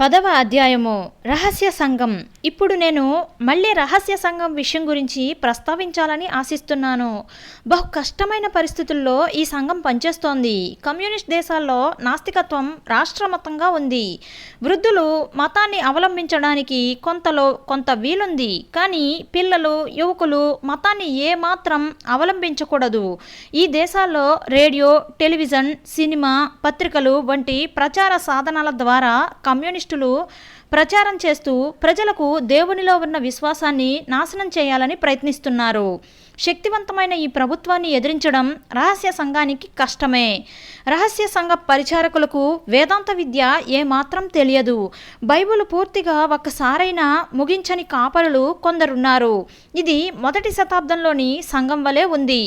10వ అధ్యాయము రహస్య సంఘం. ఇప్పుడు నేను మళ్ళీ రహస్య సంఘం విషయం గురించి ప్రస్తావించాలని ఆశిస్తున్నాను. బహు కష్టమైన పరిస్థితుల్లో ఈ సంఘం పనిచేస్తోంది. కమ్యూనిస్ట్ దేశాల్లో నాస్తికత్వం రాష్ట్రమతంగా ఉంది. వృద్ధులు మతాన్ని అవలంబించడానికి కొంత వీలుంది, కానీ పిల్లలు, యువకులు మతాన్ని ఏమాత్రం అవలంబించకూడదు. ఈ దేశాల్లో రేడియో, టెలివిజన్, సినిమా, పత్రికలు వంటి ప్రచార సాధనాల ద్వారా కమ్యూనిస్టులు ప్రచారం చేస్తూ ప్రజలకు దేవునిలో ఉన్న విశ్వాసాన్ని నాశనం చేయాలని ప్రయత్నిస్తున్నారు. శక్తివంతమైన ఈ ప్రభుత్వాన్ని ఎదిరించడం రహస్య సంఘానికి కష్టమే. రహస్య సంఘ పరిచారకులకు వేదాంత విద్య ఏమాత్రం తెలియదు. బైబిల్ పూర్తిగా ఒక్కసారైనా ముగించని కాపరులు కొందరున్నారు. ఇది 1వ శతాబ్దంలోని సంఘం వలె ఉంది.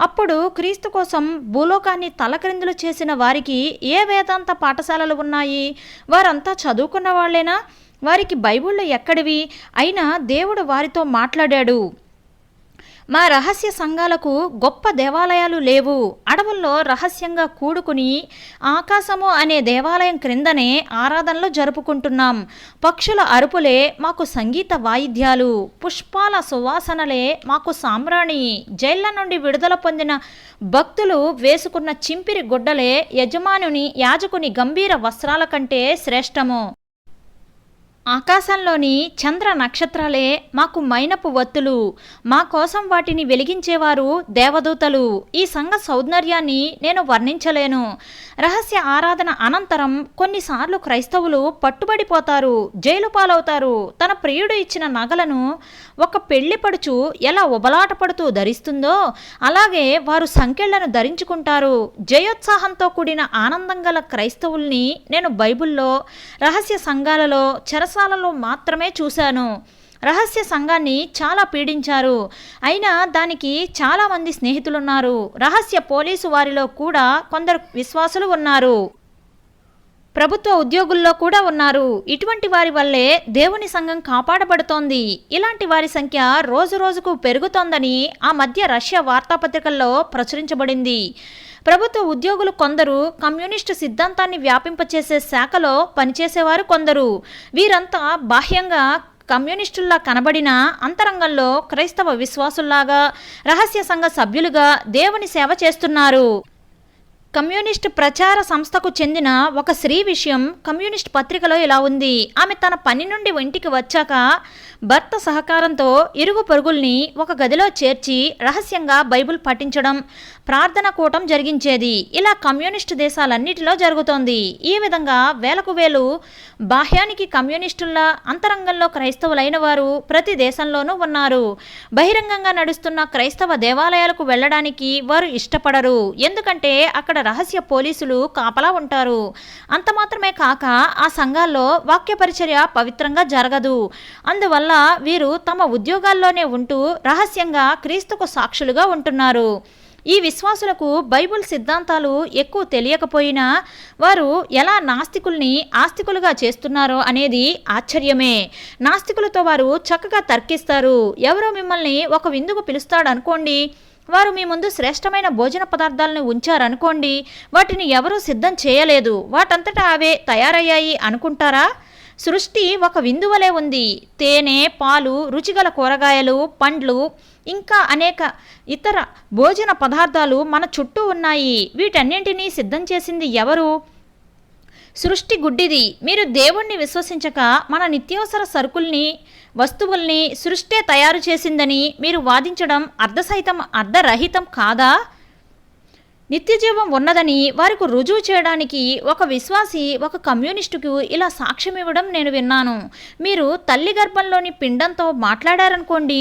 అప్పుడు క్రీస్తు కోసం భూలోకాన్ని తలక్రిందులు చేసిన వారికి ఏ వేదాంత పాఠశాలలు ఉన్నాయి? వారంతా చదువుకున్న వాళ్ళేనా? వారికి బైబిళ్ళు ఎక్కడివి? అయినా దేవుడు వారితో మాట్లాడాడు. మా రహస్య సంఘాలకు గొప్ప దేవాలయాలు లేవు. అడవుల్లో రహస్యంగా కూడుకుని ఆకాశము అనే దేవాలయం క్రిందనే ఆరాధనలు జరుపుకుంటున్నాం. పక్షుల అరుపులే మాకు సంగీత వాయిద్యాలు, పుష్పాల సువాసనలే మాకు సాంబ్రాణి. జైళ్ళ నుండి విడుదల పొందిన భక్తులు వేసుకున్న చింపిరి గుడ్డలే యాజకుని గంభీర వస్త్రాల కంటే శ్రేష్టము. ఆకాశంలోని చంద్ర నక్షత్రాలే మాకు మైనపు వత్తులు. మా కోసం వాటిని వెలిగించేవారు దేవదూతలు. ఈ సంఘ సౌందర్యాన్ని నేను వర్ణించలేను. రహస్య ఆరాధన అనంతరం కొన్నిసార్లు క్రైస్తవులు పట్టుబడిపోతారు, జైలు పాలవుతారు. తన ప్రియుడు ఇచ్చిన నగలను ఒక పెళ్లిపడుచు ఎలా ఉబలాటపడుతూ ధరిస్తుందో అలాగే వారు సంకెళ్లను ధరించుకుంటారు. జయోత్సాహంతో కూడిన ఆనందం గల క్రైస్తవుల్ని నేను బైబిల్లో రహస్య సంఘాలలో, చెరసాలలో మాత్రమే చూశాను. రహస్య సంఘాన్ని చాలా పీడించారు. అయినా దానికి చాలామంది స్నేహితులున్నారు. రహస్య పోలీసు వారిలో కూడా కొందరు విశ్వాసులు ఉన్నారు. ప్రభుత్వ ఉద్యోగుల్లో కూడా ఉన్నారు. ఇటువంటి వారి వల్లే దేవుని సంఘం కాపాడబడుతోంది. ఇలాంటి వారి సంఖ్య రోజు రోజుకు పెరుగుతోందని ఆ మధ్య రష్యా వార్తాపత్రికల్లో ప్రచురించబడింది. ప్రభుత్వ ఉద్యోగులు కొందరు, కమ్యూనిస్టు సిద్ధాంతాన్ని వ్యాపింపచేసే శాఖలో పనిచేసేవారు కొందరు. వీరంతా బాహ్యంగా కమ్యూనిస్టుల్లా కనబడిన అంతరంగంలో క్రైస్తవ విశ్వాసుల్లాగా, రహస్య సంఘ సభ్యులుగా దేవుని సేవ చేస్తున్నారు. కమ్యూనిస్ట్ ప్రచార సంస్థకు చెందిన ఒక స్త్రీ విషయం కమ్యూనిస్ట్ పత్రికలో ఇలా ఉంది. ఆమె తన పని నుండి ఇంటికి వచ్చాక భర్త సహకారంతో ఇరుగు పొరుగుల్ని ఒక గదిలో చేర్చి రహస్యంగా బైబిల్ పఠించడం, ప్రార్థన కూటం జరిగించేది. ఇలా కమ్యూనిస్టు దేశాలన్నిటిలో జరుగుతోంది. ఈ విధంగా వేలకు వేలు బాహ్యానికి కమ్యూనిస్టుల్లా, అంతరంగంలో క్రైస్తవులైన వారు ప్రతి దేశంలోనూ ఉన్నారు. బహిరంగంగా నడుస్తున్న క్రైస్తవ దేవాలయాలకు వెళ్ళడానికి వారు ఇష్టపడరు. ఎందుకంటే అక్కడ రహస్య పోలీసులు కాపలా ఉంటారు. అంత మాత్రమే కాక ఆ సంఘాల్లో వాక్య పరిచర్య పవిత్రంగా జరగదు. అందువల్ల వీరు తమ ఉద్యోగాల్లోనే ఉంటూ రహస్యంగా క్రీస్తుకు సాక్షులుగా ఉంటున్నారు. ఈ విశ్వాసులకు బైబిల్ సిద్ధాంతాలు ఎక్కువ తెలియకపోయినా వారు ఎలా నాస్తికుల్ని ఆస్తికులుగా చేస్తున్నారో అనేది ఆశ్చర్యమే. నాస్తికులతో వారు చక్కగా తర్కిస్తారు. ఎవరో మిమ్మల్ని ఒక విందుకు పిలుస్తాడనుకోండి, వారు మీ ముందు శ్రేష్టమైన భోజన పదార్థాలను ఉంచారనుకోండి, వాటిని ఎవరూ సిద్ధం చేయలేదు, వాటంతటా అవే తయారయ్యాయి అనుకుంటారా? సృష్టి ఒక విందువలే ఉంది. తేనె, పాలు, రుచిగల కూరగాయలు, పండ్లు, ఇంకా అనేక ఇతర భోజన పదార్థాలు మన చుట్టూ ఉన్నాయి. వీటన్నింటినీ సిద్ధం చేసింది ఎవరు? సృష్టి గుడ్డిది. మీరు దేవుణ్ణి విశ్వసించక మన నిత్యావసర సరుకుల్ని, వస్తువుల్ని సృష్టే తయారు చేసిందని మీరు వాదించడం అర్ధరహితం కాదా? నిత్యజీవం ఉన్నదని వారికి రుజువు చేయడానికి ఒక విశ్వాసి ఒక కమ్యూనిస్టుకు ఇలా సాక్ష్యం ఇవ్వడం నేను విన్నాను. మీరు తల్లి గర్భంలోని పిండంతో మాట్లాడారనుకోండి,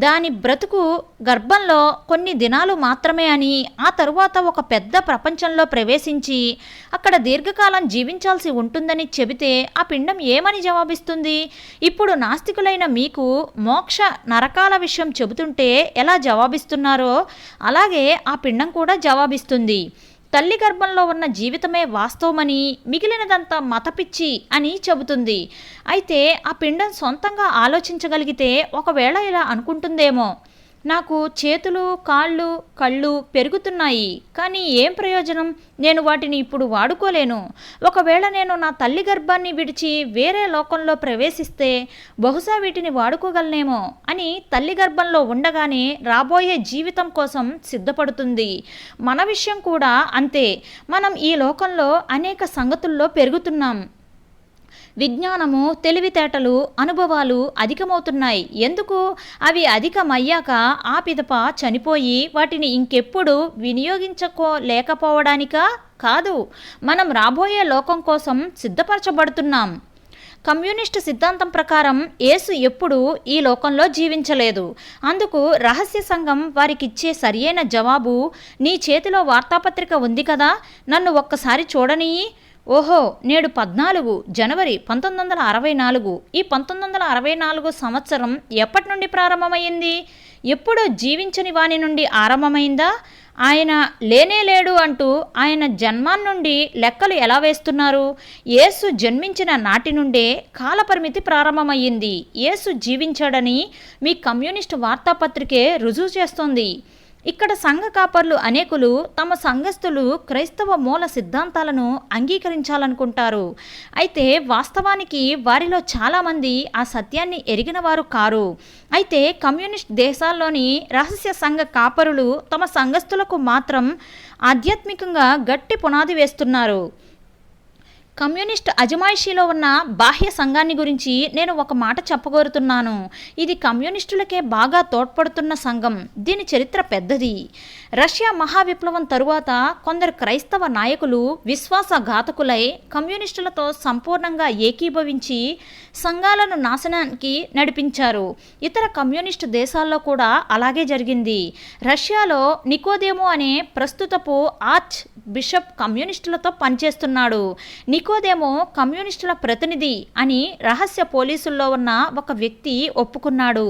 దాని బ్రతుకు గర్భంలో కొన్ని దినాలు మాత్రమే అని, ఆ తరువాత ఒక పెద్ద ప్రపంచంలో ప్రవేశించి అక్కడ దీర్ఘకాలం జీవించాల్సి ఉంటుందని చెబితే ఆ పిండం ఏమని జవాబిస్తుంది? ఇప్పుడు నాస్తికులైన మీకు మోక్ష నరకాల విషయం చెబుతుంటే ఎలా జవాబిస్తున్నారో అలాగే ఆ పిండం కూడా జవాబిస్తుంది. తల్లి గర్భంలో ఉన్న జీవితమే వాస్తవమని, మిగిలినదంతా మతపిచ్చి అని చెబుతుంది. అయితే ఆ పిండం సొంతంగా ఆలోచించగలిగితే ఒకవేళ ఇలా అనుకుంటుందేమో, నాకు చేతులు, కాళ్ళు, కళ్ళు పెరుగుతున్నాయి. కానీ ఏం ప్రయోజనం? నేను వాటిని ఇప్పుడు వాడుకోలేను. ఒకవేళ నేను నా తల్లి గర్భాన్ని విడిచి వేరే లోకంలో ప్రవేశిస్తే బహుశా వీటిని వాడుకోగలనేమో అని తల్లి గర్భంలో ఉండగానే రాబోయే జీవితం కోసం సిద్ధపడుతుంది. మన విషయం కూడా అంతే. మనం ఈ లోకంలో అనేక సంగతుల్లో పెరుగుతున్నాం. విజ్ఞానము, తెలివితేటలు, అనుభవాలు అధికమవుతున్నాయి. ఎందుకు? అవి అధికమయ్యాక ఆ పిదప చనిపోయి వాటిని ఇంకెప్పుడు వినియోగించుకోలేకపోవడానికా? కాదు, మనం రాబోయే లోకం కోసం సిద్ధపరచబడుతున్నాం. కమ్యూనిస్టు సిద్ధాంతం ప్రకారం యేసు ఎప్పుడూ ఈ లోకంలో జీవించలేదు. అందుకు రహస్య సంఘం వారికిచ్చే సరియైన జవాబు, నీ చేతిలో వార్తాపత్రిక ఉంది కదా, నన్ను ఒక్కసారి చూడనియ్యి. ఓహో, నేడు 14 జనవరి 1964. ఈ 1964 సంవత్సరం ఎప్పటి నుండి ప్రారంభమైంది? ఎప్పుడో జీవించని వాని నుండి ఆరంభమైందా? ఆయన లేనేలేడు అంటూ ఆయన జన్మాన్నుండి లెక్కలు ఎలా వేస్తున్నారు? యేసు జన్మించిన నాటి నుండే కాలపరిమితి ప్రారంభమయ్యింది. యేసు జీవించాడని మీ కమ్యూనిస్టు వార్తాపత్రికే రుజువు చేస్తోంది. ఇక్కడ సంఘ కాపర్లు అనేకులు తమ సంఘస్థులు క్రైస్తవ మూల సిద్ధాంతాలను అంగీకరించాలనుకుంటారు. అయితే వాస్తవానికి వారిలో చాలామంది ఆ సత్యాన్ని ఎరిగిన వారు కారు. అయితే కమ్యూనిస్ట్ దేశాల్లోని రహస్య సంఘ కాపరులు తమ సంఘస్థులకు మాత్రం ఆధ్యాత్మికంగా గట్టి పునాది వేస్తున్నారు. కమ్యూనిస్ట్ అజమాయిషీలో ఉన్న బాహ్య సంఘాన్ని గురించి నేను ఒక మాట చెప్పగోరుతున్నాను. ఇది కమ్యూనిస్టులకే బాగా తోడ్పడుతున్న సంఘం. దీని చరిత్ర పెద్దది. రష్యా మహావిప్లవం తరువాత కొందరు క్రైస్తవ నాయకులు విశ్వాసఘాతకులై కమ్యూనిస్టులతో సంపూర్ణంగా ఏకీభవించి సంఘాలను నాశనానికి నడిపించారు. ఇతర కమ్యూనిస్టు దేశాల్లో కూడా అలాగే జరిగింది. రష్యాలో నికోదేమో అనే ప్రస్తుతపు ఆర్చ్ బిషప్ కమ్యూనిస్టులతో పనిచేస్తున్నాడు. నికోదేమో కమ్యూనిస్టుల ప్రతినిధి అని రహస్య పోలీసుల్లో ఉన్న ఒక వ్యక్తి ఒప్పుకున్నాడు.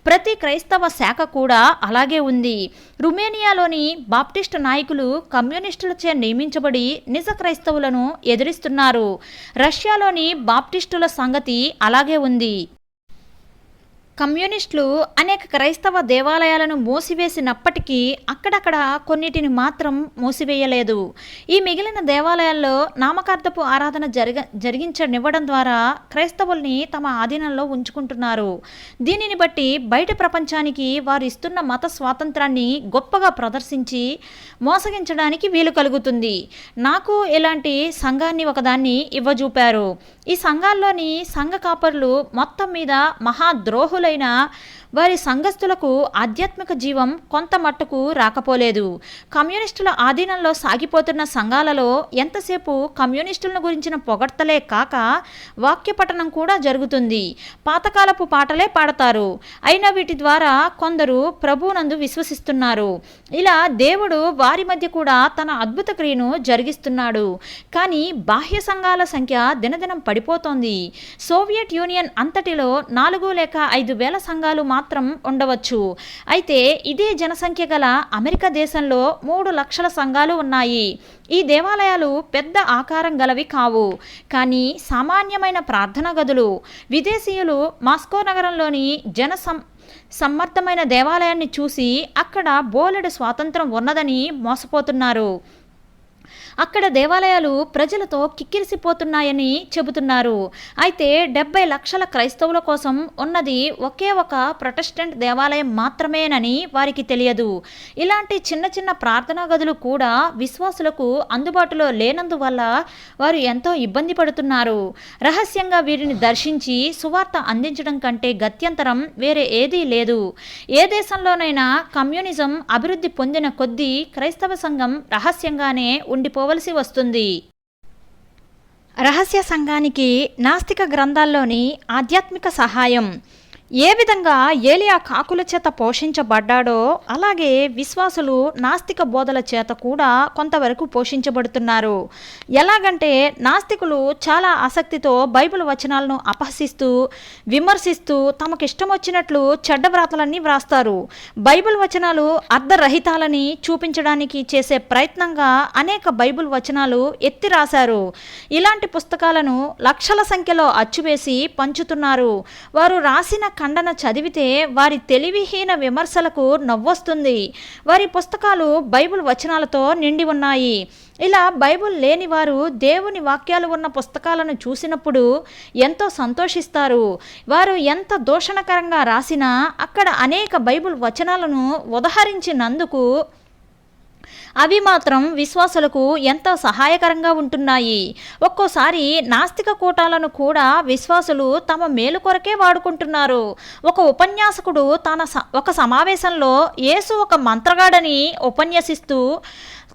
ప్రతి క్రైస్తవ శాఖ కూడా అలాగే ఉంది. రుమేనియాలోని బాప్టిస్ట్ నాయకులు కమ్యూనిస్టులచే నియమించబడి నిజ క్రైస్తవులను ఎదిరిస్తున్నారు. రష్యాలోని బాప్టిస్టుల సంగతి అలాగే ఉంది. కమ్యూనిస్టులు అనేక క్రైస్తవ దేవాలయాలను మూసివేసినప్పటికీ అక్కడక్కడ కొన్నిటిని మాత్రం మూసివేయలేదు. ఈ మిగిలిన దేవాలయాల్లో నామకార్థపు ఆరాధన జరిగించనివ్వడం ద్వారా క్రైస్తవుల్ని తమ ఆధీనంలో ఉంచుకుంటున్నారు. దీనిని బట్టి బయట ప్రపంచానికి వారు ఇస్తున్న మత స్వాతంత్రాన్ని గొప్పగా ప్రదర్శించి మోసగించడానికి వీలు కలుగుతుంది. నాకు ఇలాంటి సంఘాన్ని ఒకదాన్ని ఇవ్వజూపారు. ఈ సంఘాల్లోని సంఘ కాపరులు మొత్తం మీద మహాద్రోహులైన వారి సంఘస్థులకు ఆధ్యాత్మిక జీవం కొంత మట్టుకు రాకపోలేదు. కమ్యూనిస్టుల ఆధీనంలో సాగిపోతున్న సంఘాలలో ఎంతసేపు కమ్యూనిస్టులను గురించిన పొగడ్తలే కాక వాక్య పఠనం కూడా జరుగుతుంది. పాతకాలపు పాటలే పాడతారు. అయినా వీటి ద్వారా కొందరు ప్రభువునందు విశ్వసిస్తున్నారు. ఇలా దేవుడు వారి మధ్య కూడా తన అద్భుత క్రియను జరిగిస్తున్నాడు. కానీ బాహ్య సంఘాల సంఖ్య దినదినం పడిపోతోంది. సోవియట్ యూనియన్ అంతటిలో 4 లేక 5 వేల సంఘాలు మాత్రం ఉండవచ్చు. అయితే ఇదే జనసంఖ్య గల అమెరికా దేశంలో 3 లక్షల సంఘాలు ఉన్నాయి. ఈ దేవాలయాలు పెద్ద ఆకారం గలవి కావు, కానీ సామాన్యమైన ప్రార్థనా గదులు. విదేశీయులు మాస్కో నగరంలోని సమ్మర్థమైన దేవాలయాన్ని చూసి అక్కడ బోలెడు స్వాతంత్రం ఉన్నదని మోసపోతున్నారు. అక్కడ దేవాలయాలు ప్రజలతో కిక్కిరిసిపోతున్నాయని చెబుతున్నారు. అయితే 70 లక్షల క్రైస్తవుల కోసం ఉన్నది ఒకే ఒక ప్రొటెస్టెంట్ దేవాలయం మాత్రమేనని వారికి తెలియదు. ఇలాంటి చిన్న చిన్న ప్రార్థనా గదులు కూడా విశ్వాసులకు అందుబాటులో లేనందువల్ల వారు ఎంతో ఇబ్బంది పడుతున్నారు. రహస్యంగా వీరిని దర్శించి సువార్త అందించడం కంటే గత్యంతరం వేరే ఏదీ లేదు. ఏ దేశంలోనైనా కమ్యూనిజం అభివృద్ధి పొందిన కొద్దీ క్రైస్తవ సంఘం రహస్యంగానే ఉండిపోవలసి వస్తుంది. రహస్య సంఘానికి నాస్తిక గ్రంథాల్లోని ఆధ్యాత్మిక సహాయం. ఏ విధంగా ఏలియా కాకుల చేత పోషించబడ్డాడో అలాగే విశ్వాసులు నాస్తిక బోధల చేత కూడా కొంతవరకు పోషించబడుతున్నారు. ఎలాగంటే నాస్తికులు చాలా ఆసక్తితో బైబిల్ వచనాలను అపహసిస్తూ విమర్శిస్తూ తమకిష్టం వచ్చినట్లు చెడ్డ వ్రాతలన్నీ వ్రాస్తారు. బైబిల్ వచనాలు అర్ధరహితాలని చూపించడానికి చేసే ప్రయత్నంగా అనేక బైబిల్ వచనాలు ఎత్తి రాశారు. ఇలాంటి పుస్తకాలను లక్షల సంఖ్యలో అచ్చువేసి పంచుతున్నారు. వారు రాసిన ఖండన చదివితే వారి తెలివిహీన విమర్శలకు నవ్వొస్తుంది. వారి పుస్తకాలు బైబిల్ వచనాలతో నిండి ఉన్నాయి. ఇలా బైబిల్ లేని వారు దేవుని వాక్యాలు ఉన్న పుస్తకాలను చూసినప్పుడు ఎంతో సంతోషిస్తారు. వారు ఎంత దూషణకరంగా రాసినా అక్కడ అనేక బైబిల్ వచనాలను ఉదహరించినందుకు అవి మాత్రం విశ్వాసులకు ఎంతో సహాయకరంగా ఉంటున్నాయి. ఒక్కోసారి నాస్తిక కూటాలను కూడా విశ్వాసులు తమ మేలు కొరకే వాడుకుంటున్నారు. ఒక ఉపన్యాసకుడు ఒక సమావేశంలో యేసు ఒక మంత్రగాడని ఉపన్యసిస్తూ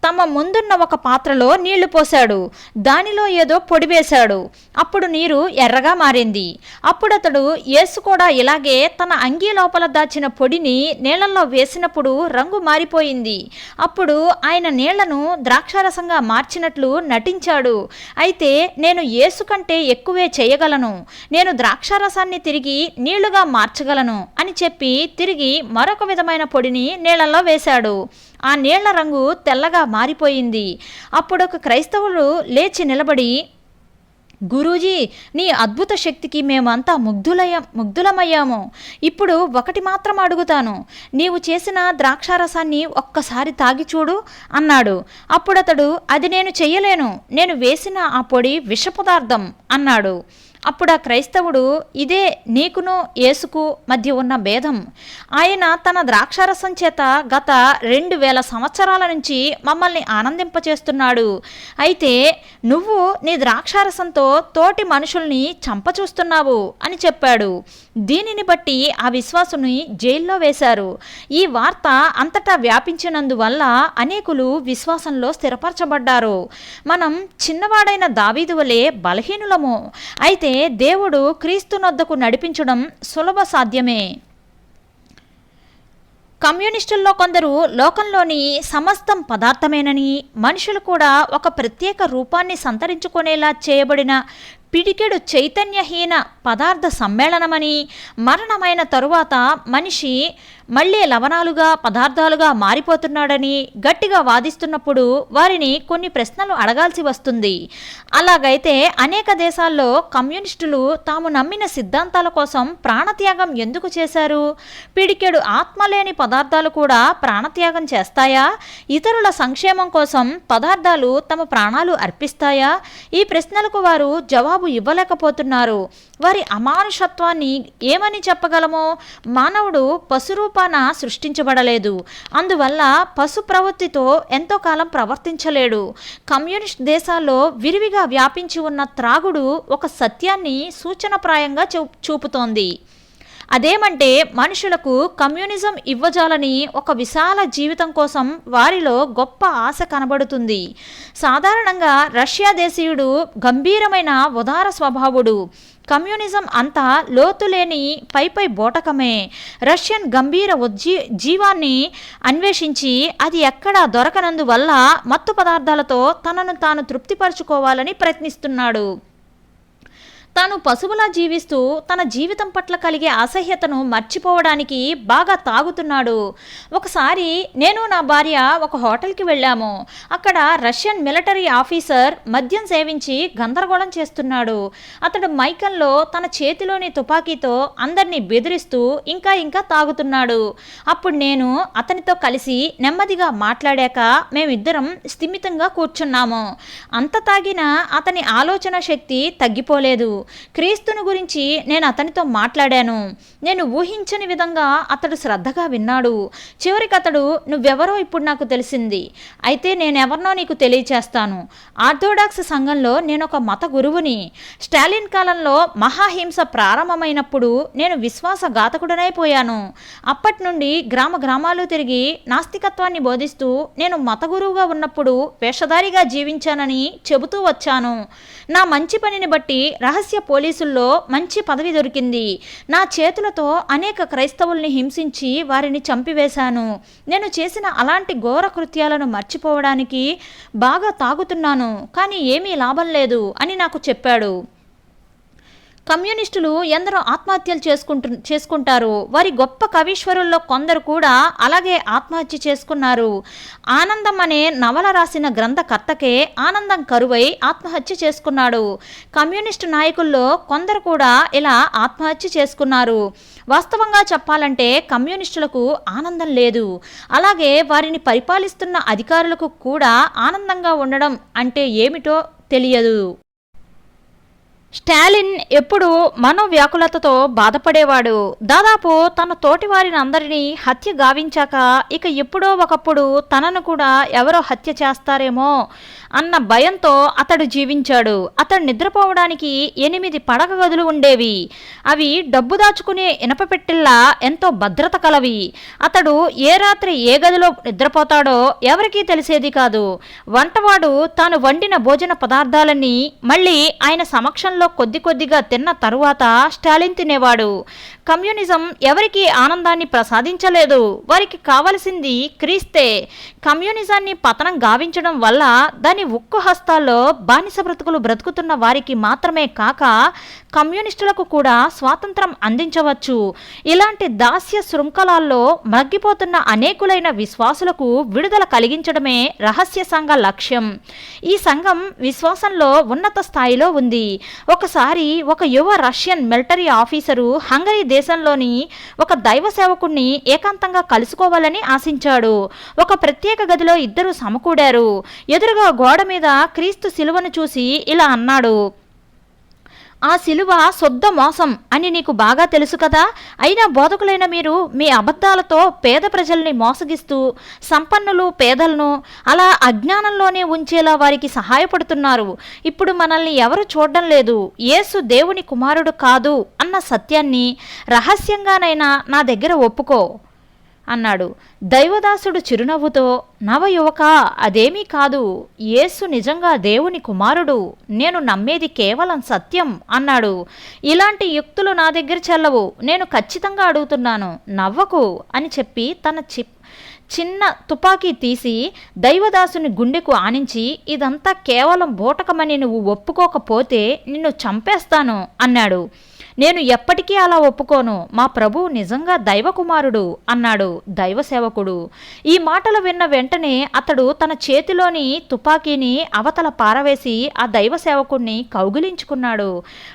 తమ ముందున్న ఒక పాత్రలో నీళ్లు పోశాడు. దానిలో ఏదో పొడి వేశాడు. అప్పుడు నీరు ఎర్రగా మారింది. అప్పుడతడు యేసు కూడా ఇలాగే తన అంగీ లోపల దాచిన పొడిని నీళ్లలో వేసినప్పుడు రంగు మారిపోయింది. అప్పుడు ఆయన నీళ్లను ద్రాక్షారసంగా మార్చినట్లు నటించాడు. అయితే నేను యేసు కంటే ఎక్కువే చేయగలను. నేను ద్రాక్షారసాన్ని తిరిగి నీళ్లుగా మార్చగలను అని చెప్పి తిరిగి మరొక విధమైన పొడిని నీళ్లలో వేశాడు. ఆ నీళ్ల రంగు తెల్లగా మారిపోయింది. అప్పుడు ఒక క్రైస్తవుడు లేచి నిలబడి, గురూజీ, నీ అద్భుత శక్తికి మేమంతా ముగ్ధులమయ్యాము. ఇప్పుడు ఒకటి మాత్రం అడుగుతాను, నీవు చేసిన ద్రాక్షారసాన్ని ఒక్కసారి తాగి చూడు అన్నాడు. అప్పుడతడు, అది నేను చెయ్యలేను, నేను వేసిన ఆ పొడి విష పదార్థం అన్నాడు. అప్పుడు ఆ క్రైస్తవుడు, ఇదే నీకును యేసుకు మధ్య ఉన్న భేదం. ఆయన తన ద్రాక్షారసం చేత గత 2000 సంవత్సరాల నుంచి మమ్మల్ని ఆనందింపచేస్తున్నాడు. అయితే నువ్వు నీ ద్రాక్షారసంతో తోటి మనుషుల్ని చంపచూస్తున్నావు అని చెప్పాడు. దీనిని బట్టి ఆ విశ్వాసుని జైల్లో వేశారు. ఈ వార్త అంతటా వ్యాపించినందువల్ల అనేకులు విశ్వాసంలో స్థిరపరచబడ్డారు. మనం చిన్నవాడైన దావీదు వలె బలహీనులము. అయితే దేవుడు క్రీస్తునొద్దకు నడిపించడం సులభ సాధ్యమే. కమ్యూనిస్టుల్లో కొందరు లోకంలోని సమస్తం పదార్థమేనని, మనుషులు కూడా ఒక ప్రత్యేక రూపాన్ని సంతరించుకునేలా చేయబడిన పిడికెడు చైతన్యహీన పదార్థ సమ్మేళనమని, మరణమైన తరువాత మనిషి మళ్ళీ లవణాలుగా పదార్థాలుగా మారిపోతున్నాడని గట్టిగా వాదిస్తున్నప్పుడు వారిని కొన్ని ప్రశ్నలు అడగాల్సి వస్తుంది. అలాగైతే అనేక దేశాల్లో కమ్యూనిస్టులు తాము నమ్మిన సిద్ధాంతాల కోసం ప్రాణత్యాగం ఎందుకు చేశారు? పిడికెడు ఆత్మలేని పదార్థాలు కూడా ప్రాణత్యాగం చేస్తాయా? ఇతరుల సంక్షేమం కోసం పదార్థాలు తమ ప్రాణాలు అర్పిస్తాయా? ఈ ప్రశ్నలకు వారు జవాబు ఇవ్వలేకపోతున్నారు. వారి అమానుషత్వాన్ని ఏమని చెప్పగలము? మానవుడు పశురూపాన సృష్టించబడలేదు. అందువల్ల పశు ప్రవృత్తితో ఎంతో కాలం ప్రవర్తించలేడు. కమ్యూనిస్ట్ దేశాల్లో విరివిగా వ్యాపించి ఉన్న త్రాగుడు ఒక సత్యాన్ని సూచనప్రాయంగా చూపుతోంది. అదేమంటే మనుషులకు కమ్యూనిజం ఇవ్వజాలని ఒక విశాల జీవితం కోసం వారిలో గొప్ప ఆశ కనబడుతుంది. సాధారణంగా రష్యా దేశీయుడు గంభీరమైన ఉదార స్వభావుడు. కమ్యూనిజం అంతా లోతులేని పైపై బోటకమే. రష్యన్ గంభీర జీవాన్ని అన్వేషించి అది ఎక్కడా దొరకనందువల్ల మత్తు పదార్థాలతో తనను తాను తృప్తిపరచుకోవాలని ప్రయత్నిస్తున్నాడు. తాను పశువులా జీవిస్తూ తన జీవితం పట్ల కలిగే అసహ్యతను మర్చిపోవడానికి బాగా తాగుతున్నాడు. ఒకసారి నేను నా భార్య ఒక హోటల్కి వెళ్ళాము. అక్కడ రష్యన్ మిలిటరీ ఆఫీసర్ మద్యం సేవించి గందరగోళం చేస్తున్నాడు. అతడు మైకంలో తన చేతిలోని తుపాకీతో అందరినీ బెదిరిస్తూ ఇంకా తాగుతున్నాడు. అప్పుడు నేను అతనితో కలిసి నెమ్మదిగా మాట్లాడాక మేమిద్దరం స్థిమితంగా కూర్చున్నాము. అంత తాగినా అతని ఆలోచన శక్తి తగ్గిపోలేదు. క్రీస్తుని గురించి నేను అతనితో మాట్లాడాను. నేను ఊహించని విధంగా అతడు శ్రద్ధగా విన్నాడు. చివరికి అతడు, నువ్వెవరో ఇప్పుడు నాకు తెలిసింది. అయితే నేనెవరినో నీకు తెలియచేస్తాను. ఆర్థోడాక్స్ సంఘంలో నేను ఒక మత గురువుని. స్టాలిన్ కాలంలో మహాహింస ప్రారంభమైనప్పుడు నేను విశ్వాసఘాతకుడనైపోయాను. అప్పటి నుండి గ్రామాలు తిరిగి నాస్తికత్వాన్ని బోధిస్తూ నేను మత గురువుగా ఉన్నప్పుడు వేషధారిగా జీవించానని చెబుతూ వచ్చాను. నా మంచి పనిని బట్టి రహస్య పోలీసుల్లో మంచి పదవి దొరికింది. నా చేతులతో అనేక క్రైస్తవుల్ని హింసించి వారిని చంపివేశాను. నేను చేసిన అలాంటి ఘోర కృత్యాలను మర్చిపోవడానికి బాగా తాగుతున్నాను, కానీ ఏమీ లాభం లేదు అని నాకు చెప్పాడు. కమ్యూనిస్టులు ఎందరో ఆత్మహత్యలు చేసుకుంటారు. వారి గొప్ప కవీశ్వరుల్లో కొందరు కూడా అలాగే ఆత్మహత్య చేసుకున్నారు. ఆనందం అనే నవల రాసిన గ్రంథకర్తకే ఆనందం కరువై ఆత్మహత్య చేసుకున్నాడు. కమ్యూనిస్టు నాయకుల్లో కొందరు కూడా ఇలా ఆత్మహత్య చేసుకున్నారు. వాస్తవంగా చెప్పాలంటే కమ్యూనిస్టులకు ఆనందం లేదు. అలాగే వారిని పరిపాలిస్తున్న అధికారులకు కూడా ఆనందంగా ఉండడం అంటే ఏమిటో తెలియదు. స్టాలిన్ ఎప్పుడూ మనోవ్యాకులతతో బాధపడేవాడు. దాదాపు తన తోటి వారిని అందరినీ హత్య గావించాక ఇక ఎప్పుడో ఒకప్పుడు తనను కూడా ఎవరో హత్య చేస్తారేమో అన్న భయంతో అతడు జీవించాడు. అతడు నిద్రపోవడానికి 8 పడక గదులు ఉండేవి. అవి డబ్బు దాచుకునే ఇనపపెట్టెల్లా ఎంతో భద్రత కలవి. అతడు ఏ రాత్రి ఏ గదిలో నిద్రపోతాడో ఎవరికీ తెలిసేది కాదు. వంటవాడు తాను వండిన భోజన పదార్థాలన్నీ మళ్ళీ ఆయన సమక్షంలో కొద్ది కొద్దిగా తిన్న తరువాత స్టాలిన్ తినేవాడు. కమ్యూనిజం ఎవరికి ఆనందాన్ని ప్రసాదించలేదు. వారికి కావలసింది క్రీస్తే. కమ్యూనిజాన్ని పతనం గావించడం వల్ల దాని ఉక్కు హస్తాల్లో బానిస బ్రతుకులు బ్రతుకుతున్న వారికి మాత్రమే కాక కమ్యూనిస్టులకు కూడా స్వాతంత్రం అందించవచ్చు. ఇలాంటి దాస్య శృంఖలాల్లో మగ్గిపోతున్న అనేకులైన విశ్వాసులకు విడుదల కలిగించడమే రహస్య సంఘ లక్ష్యం. ఈ సంఘం విశ్వాసంలో ఉన్నత స్థాయిలో ఉంది. ఒకసారి ఒక యువ రష్యన్ మిలిటరీ ఆఫీసరు హంగరీ దేశంలోని ఒక దైవ సేవకుణ్ణి ఏకాంతంగా కలుసుకోవాలని ఆశించాడు. ఒక ప్రత్యేక గదిలో ఇద్దరు సమకూడారు. ఎదురుగా గోడ మీద క్రీస్తు శిలువను చూసి ఇలా అన్నాడు, ఆ శిలువ శుద్ధ మోసం అని నీకు బాగా తెలుసు కదా. అయినా బోధకులైన మీరు మీ అబద్ధాలతో పేద ప్రజల్ని మోసగిస్తూ సంపన్నులు పేదలను అలా అజ్ఞానంలోనే ఉంచేలా వారికి సహాయపడుతున్నారు. ఇప్పుడు మనల్ని ఎవరు చూడడం లేదు. యేసు దేవుని కుమారుడు కాదు అన్న సత్యాన్ని రహస్యంగానైనా నా దగ్గర ఒప్పుకో అన్నాడు. దైవదాసుడు చిరునవ్వుతో, నవయువక, అదేమీ కాదు. యేసు నిజంగా దేవుని కుమారుడు. నేను నమ్మేది కేవలం సత్యం అన్నాడు. ఇలాంటి యుక్తులు నా దగ్గర చెల్లవు. నేను ఖచ్చితంగా అడుగుతున్నాను, నవ్వకు అని చెప్పి తన చిన్న తుపాకీ తీసి దైవదాసుని గుండెకు ఆనించి, ఇదంతా కేవలం బూటకమని నువ్వు ఒప్పుకోకపోతే నిన్ను చంపేస్తాను అన్నాడు. నేను ఎప్పటికీ అలా ఒప్పుకోను. మా ప్రభువు నిజంగా దైవకుమారుడు అన్నాడు దైవ సేవకుడు. ఈ మాటలు విన్న వెంటనే అతడు తన చేతిలోని తుపాకీని అవతల పారవేసి ఆ దైవ సేవకుణ్ణి కౌగిలించుకున్నాడు.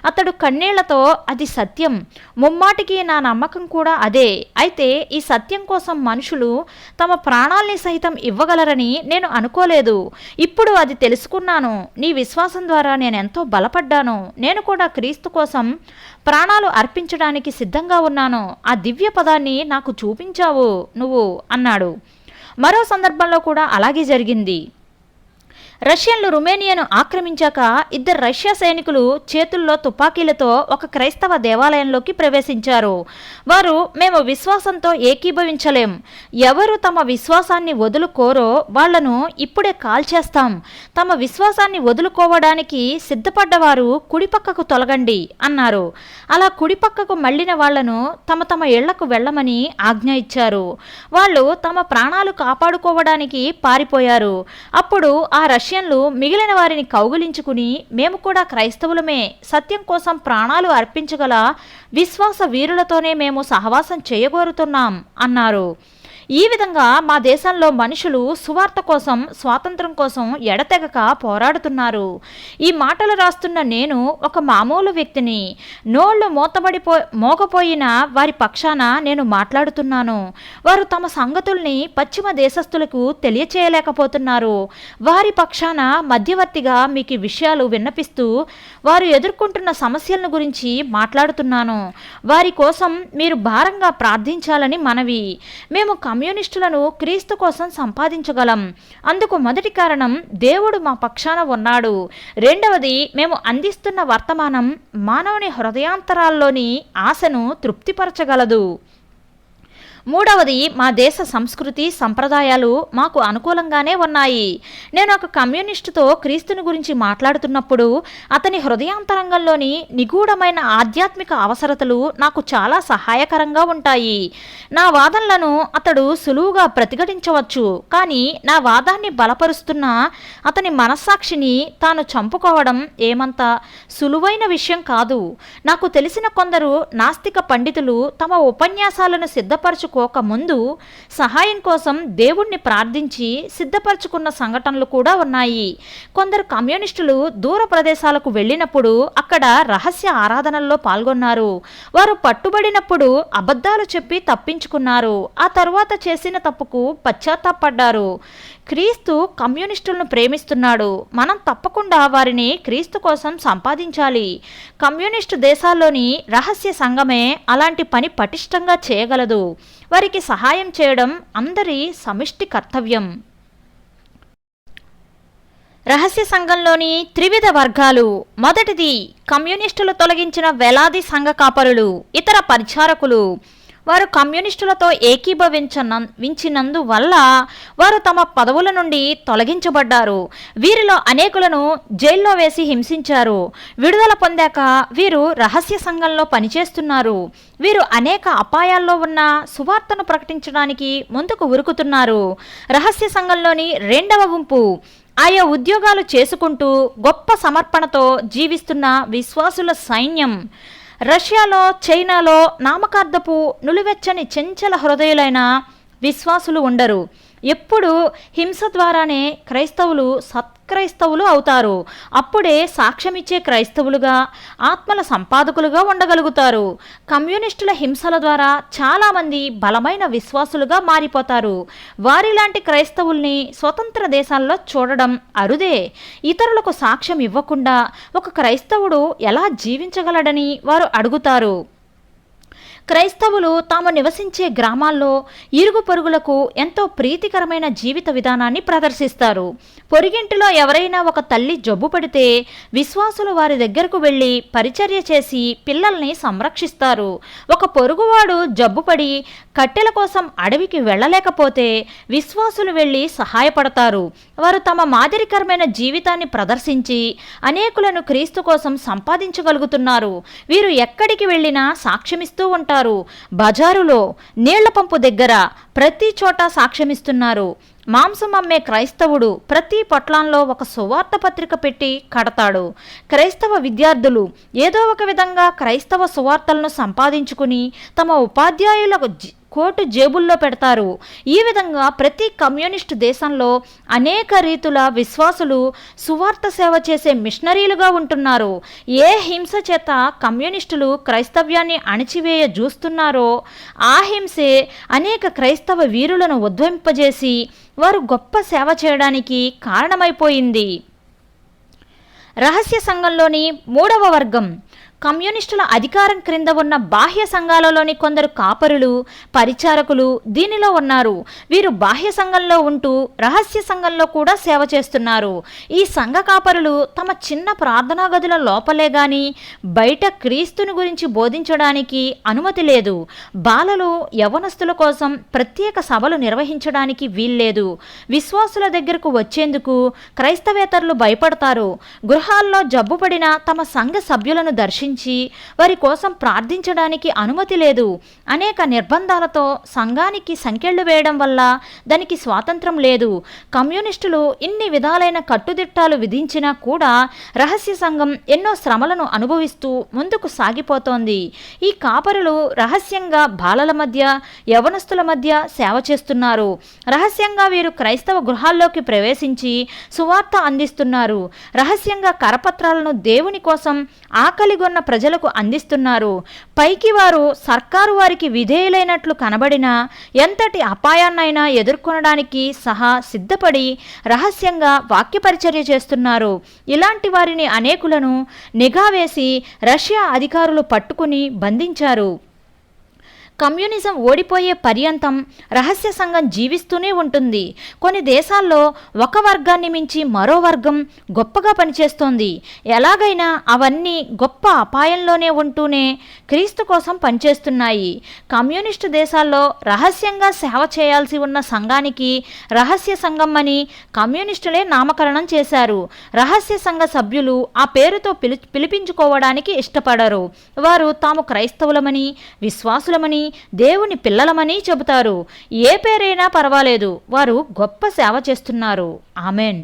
అతడు కన్నీళ్లతో, అది సత్యం, ముమ్మాటికి నా నమ్మకం కూడా అదే. అయితే ఈ సత్యం కోసం మనుషులు తమ ప్రాణాల్ని సైతం ఇవ్వగలరని నేను అనుకోలేదు. ఇప్పుడు అది తెలుసుకున్నాను. నీ విశ్వాసం ద్వారా నేనెంతో బలపడ్డాను. నేను కూడా క్రీస్తు కోసం ప్రాణాలు అర్పించడానికి సిద్ధంగా ఉన్నాను. ఆ దివ్య పదాన్ని నాకు చూపించావు నువ్వు అన్నాడు. మరో సందర్భంలో కూడా అలాగే జరిగింది. రష్యన్లు రుమేనియాను ఆక్రమించాక ఇద్దరు రష్యా సైనికులు చేతుల్లో తుపాకీలతో ఒక క్రైస్తవ దేవాలయంలోకి ప్రవేశించారు. వారు, మేము విశ్వాసంతో ఏకీభవించలేం. ఎవరు తమ విశ్వాసాన్ని వదులుకోరో వాళ్లను ఇప్పుడే కాల్చేస్తాం. తమ విశ్వాసాన్ని వదులుకోవడానికి సిద్ధపడ్డవారు కుడిపక్కకు తొలగండి అన్నారు. అలా కుడిపక్కకు మళ్లిన వాళ్లను తమ తమ ఇళ్లకు వెళ్లమని ఆజ్ఞ ఇచ్చారు. వాళ్ళు తమ ప్రాణాలు కాపాడుకోవడానికి పారిపోయారు. అప్పుడు ఆ రష్యన్లు మిగిలిన వారిని కౌగిలించుకుని, మేము కూడా క్రైస్తవులమే, సత్యం కోసం ప్రాణాలు అర్పించగల విశ్వాస వీరులతోనే మేము సహవాసం చేయగోరుతున్నాం అన్నారు. ఈ విధంగా మా దేశంలో మనుషులు సువార్త కోసం, స్వాతంత్రం కోసం ఎడతెగక పోరాడుతున్నారు. ఈ మాటలు రాస్తున్న నేను ఒక మామూలు వ్యక్తిని. నోళ్లు మోగపోయిన వారి పక్షాన నేను మాట్లాడుతున్నాను. వారు తమ సంగతుల్ని పశ్చిమ దేశస్థులకు తెలియచేయలేకపోతున్నారు. వారి పక్షాన మధ్యవర్తిగా మీకు ఈ విషయాలు విన్నపిస్తూ వారు ఎదుర్కొంటున్న సమస్యలను గురించి మాట్లాడుతున్నాను. వారి కోసం మీరు భారంగా ప్రార్థించాలని మనవి. మేము కమ్యూనిస్టులను క్రీస్తు కోసం సంపాదించగలం. అందుకు మొదటి కారణం దేవుడు మా పక్షాన ఉన్నాడు. రెండవది, మేము అందిస్తున్న వర్తమానం మానవుని హృదయాంతరాల్లోని ఆశను తృప్తిపరచగలదు. మూడవది, మా దేశ సంస్కృతి సంప్రదాయాలు మాకు అనుకూలంగానే ఉన్నాయి. నేను ఒక కమ్యూనిస్టుతో క్రీస్తుని గురించి మాట్లాడుతున్నప్పుడు అతని హృదయాంతరంగంలోని నిగూఢమైన ఆధ్యాత్మిక అవసరతలు నాకు చాలా సహాయకరంగా ఉంటాయి. నా వాదనలను అతడు సులువుగా ప్రతిఘటించవచ్చు, కానీ నా వాదాన్ని బలపరుస్తున్న అతని మనస్సాక్షిని తాను చంపుకోవడం ఏమంత సులువైన విషయం కాదు. నాకు తెలిసిన కొందరు నాస్తిక పండితులు తమ ఉపన్యాసాలను సిద్ధపరచుకోక ముందు సహాయం కోసం దేవుణ్ణి ప్రార్థించి సిద్ధపరచుకున్న సంఘటనలు కూడా ఉన్నాయి. కొందరు కమ్యూనిస్టులు దూర ప్రదేశాలకు వెళ్ళినప్పుడు అక్కడ రహస్య ఆరాధనల్లో పాల్గొన్నారు. వారు పట్టుబడినప్పుడు అబద్ధాలు చెప్పి తప్పించుకున్నారు. ఆ తరువాత చేసిన తప్పుకు పశ్చాత్తాపడ్డారు. క్రీస్తు కమ్యూనిస్టులను ప్రేమిస్తున్నాడు. మనం తప్పకుండా వారిని క్రీస్తు కోసం సంపాదించాలి. కమ్యూనిస్టు దేశాల్లోని రహస్య సంఘమే అలాంటి పని పటిష్టంగా చేయగలదు. వారికి సహాయం చేయడం అందరి సమిష్టి కర్తవ్యం. రహస్య సంఘంలోని త్రివిధ వర్గాలు. మొదటిది, కమ్యూనిస్టులు తొలగించిన వేలాది సంఘ కాపరులు, ఇతర పరిచారకులు. వారు కమ్యూనిస్టులతో ఏకీభవించినందువల్ల వారు తమ పదవుల నుండి తొలగించబడ్డారు. వీరిలో అనేకులను జైల్లో వేసి హింసించారు. విడుదల పొందాక వీరు రహస్య సంఘంలో పనిచేస్తున్నారు. వీరు అనేక అపాయాల్లో ఉన్న సువార్తను ప్రకటించడానికి ముందుకు ఉరుకుతున్నారు. రహస్య సంఘంలోని రెండవ గుంపు, ఆయా ఉద్యోగాలు చేసుకుంటూ గొప్ప సమర్పణతో జీవిస్తున్న విశ్వాసుల సైన్యం. రష్యాలో, చైనాలో నామకార్థపు నులివెచ్చని చెంచల హృదయులైన విశ్వాసులు ఉండరు. ఎప్పుడు హింస ద్వారానే క్రైస్తవులు సత్క్రైస్తవులు అవుతారు. అప్పుడే సాక్ష్యమిచ్చే క్రైస్తవులుగా, ఆత్మల సంపాదకులుగా ఉండగలుగుతారు. కమ్యూనిస్టుల హింసల ద్వారా చాలామంది బలమైన విశ్వాసులుగా మారిపోతారు. వారిలాంటి క్రైస్తవుల్ని స్వతంత్ర దేశాల్లో చూడడం అరుదే. ఇతరులకు సాక్ష్యం ఇవ్వకుండా ఒక క్రైస్తవుడు ఎలా జీవించగలడని వారు అడుగుతారు. క్రైస్తవులు తాము నివసించే గ్రామాల్లో ఇరుగు పొరుగులకు ఎంతో ప్రీతికరమైన జీవిత విధానాన్ని ప్రదర్శిస్తారు. పొరుగింటిలో ఎవరైనా ఒక తల్లి జబ్బు పడితే విశ్వాసులు వారి దగ్గరకు వెళ్ళి పరిచర్య చేసి పిల్లల్ని సంరక్షిస్తారు. ఒక పొరుగువాడు జబ్బుపడి కట్టెల కోసం అడవికి వెళ్ళలేకపోతే విశ్వాసులు వెళ్ళి సహాయపడతారు. వారు తమ మాదిరికరమైన జీవితాన్ని ప్రదర్శించి అనేకులను క్రీస్తు కోసం సంపాదించగలుగుతున్నారు. వీరు ఎక్కడికి వెళ్ళినా సాక్ష్యమిస్తూ ఉంటారు. బజారులో, నీళ్ల పంపు దగ్గర, ప్రతి చోట సాక్ష్యమిస్తున్నారు. మాంసం అమ్మే క్రైస్తవుడు ప్రతి పొట్లాంలో ఒక సువార్త పత్రిక పెట్టి కడతాడు. క్రైస్తవ విద్యార్థులు ఏదో ఒక విధంగా క్రైస్తవ సువార్తలను సంపాదించుకుని తమ ఉపాధ్యాయులకు కోటు జేబుల్లో పెడతారు. ఈ విధంగా ప్రతి కమ్యూనిస్టు దేశంలో అనేక రీతుల విశ్వాసులు సువార్త సేవ చేసే మిషనరీలుగా ఉంటున్నారు. ఏ హింస చేత కమ్యూనిస్టులు క్రైస్తవ్యాన్ని అణిచివేయ చూస్తున్నారో ఆ హింసే అనేక క్రైస్తవ వీరులను ఉద్వమింపజేసి వారు గొప్ప సేవ చేయడానికి కారణమైపోయింది. రహస్య సంఘంలోని మూడవ వర్గం, కమ్యూనిస్టుల అధికారం క్రింద ఉన్న బాహ్య సంఘాలలోని కొందరు కాపరులు, పరిచారకులు దీనిలో ఉన్నారు. వీరు బాహ్య సంఘంలో ఉంటూ రహస్య సంఘంలో కూడా సేవ చేస్తున్నారు. ఈ సంఘ కాపరులు తమ చిన్న ప్రార్థనా గదుల లోపలే గాని బయట క్రీస్తుని గురించి బోధించడానికి అనుమతి లేదు. బాలలు, యవనస్తుల కోసం ప్రత్యేక సభలు నిర్వహించడానికి వీల్లేదు. విశ్వాసుల దగ్గరకు వచ్చేందుకు క్రైస్తవేతరులు భయపడతారు. గృహాల్లో జబ్బుపడిన తమ సంఘ సభ్యులను దర్శించి వారి కోసం ప్రార్థించడానికి అనుమతి లేదు. అనేక నిర్బంధాలతో సంఘానికి సంకెళ్లు వేయడం వల్ల దానికి స్వాతంత్రం లేదు. కమ్యూనిస్టులు ఇన్ని విధాలైన కట్టుదిట్టాలు విధించినా కూడా రహస్య సంఘం ఎన్నో శ్రమలను అనుభవిస్తూ ముందుకు సాగిపోతోంది. ఈ కాపరులు రహస్యంగా బాలల మధ్య, యవనస్తుల మధ్య సేవ చేస్తున్నారు. రహస్యంగా వీరు క్రైస్తవ గృహాల్లోకి ప్రవేశించి సువార్త అందిస్తున్నారు. రహస్యంగా కరపత్రాలను దేవుని కోసం ఆకలిగొన్న ప్రజలకు అందిస్తున్నారు. పైకి వారు సర్కారు వారికి విధేయులైనట్లు కనబడినా ఎంతటి అపాయాన్నైనా ఎదుర్కొనడానికి సహా సిద్ధపడి రహస్యంగా వాక్య పరిచర్య చేస్తున్నారు. ఇలాంటి వారిని అనేకులను నిఘా వేసి రష్యా అధికారులు పట్టుకుని బంధించారు. కమ్యూనిజం ఓడిపోయే పర్యంతం రహస్య సంఘం జీవిస్తూనే ఉంటుంది. కొన్ని దేశాల్లో ఒక వర్గాన్ని మించి మరో వర్గం గొప్పగా పనిచేస్తోంది. ఎలాగైనా అవన్నీ గొప్ప అపాయంలోనే ఉంటూనే క్రీస్తు కోసం పనిచేస్తున్నాయి. కమ్యూనిస్టు దేశాల్లో రహస్యంగా సేవ చేయాల్సి ఉన్న సంఘానికి రహస్య సంఘం అని కమ్యూనిస్టులే నామకరణం చేశారు. రహస్య సంఘ సభ్యులు ఆ పేరుతో పిలిపించుకోవడానికి ఇష్టపడరు. వారు తాము క్రైస్తవులమని, విశ్వాసులమని, దేవుని పిల్లలమని చెబుతారు. ఏ పేరైనా పర్వాలేదు, వారు గొప్ప సేవ చేస్తున్నారు. ఆమెన్.